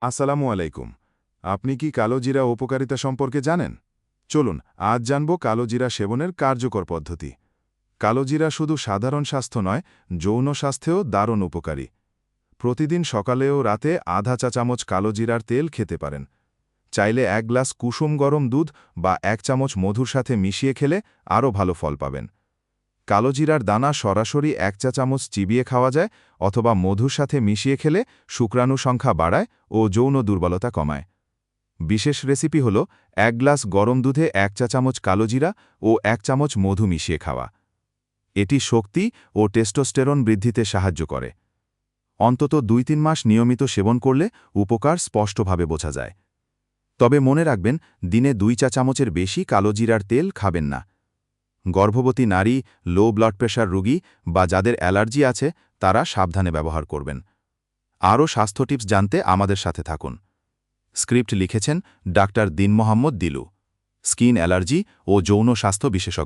আসসালামু আলাইকুম। আপনি কি কালোজিরা উপকারিতা সম্পর্কে জানেন? চলুন আজ জানব কালোজিরা সেবনের কার্যকর পদ্ধতি। কালোজিরা শুধু সাধারণ স্বাস্থ্য নয়, যৌন স্বাস্থ্যেও দারুণ উপকারী। প্রতিদিন সকালে ও রাতে আধা চা চামচ কালোজিরার তেল খেতে পারেন। চাইলে 1 গ্লাস কুসুম গরম দুধ বা 1 চামচ মধুর সাথে মিশিয়ে খেলে আরও ভালো ফল পাবেন। কালোজিরার দানা সরাসরি 1 চা চামচ চিবিয়ে খাওয়া যায় অথবা মধুর সাথে মিশিয়ে খেলে শুক্রাণু সংখ্যা বাড়ায় ও যৌন দুর্বলতা কমায়। বিশেষ রেসিপি হল 1 গ্লাস গরম দুধে 1 চা চামচ কালোজিরা ও 1 চামচ মধু মিশিয়ে খাওয়া। এটি শক্তি ও টেস্টোস্টেরন বৃদ্ধিতে সাহায্য করে। অন্তত 2-3 মাস নিয়মিত সেবন করলে উপকার স্পষ্টভাবে বোঝা যায়। তবে মনে রাখবেন, দিনে 2 চা চামচের বেশি কালোজিরার তেল খাবেন না। গর্ভবতী নারী, লো ব্লাড প্রেশার রোগী বা যাদের অ্যালার্জি আছে তারা সাবধানে ব্যবহার করবেন। আরও স্বাস্থ্য টিপস জানতে আমাদের সাথে থাকুন। স্ক্রিপ্ট লিখেছেন ডাক্তার দীন মোহাম্মদ দিলু, স্কিন অ্যালার্জি ও যৌন স্বাস্থ্য বিশেষজ্ঞ।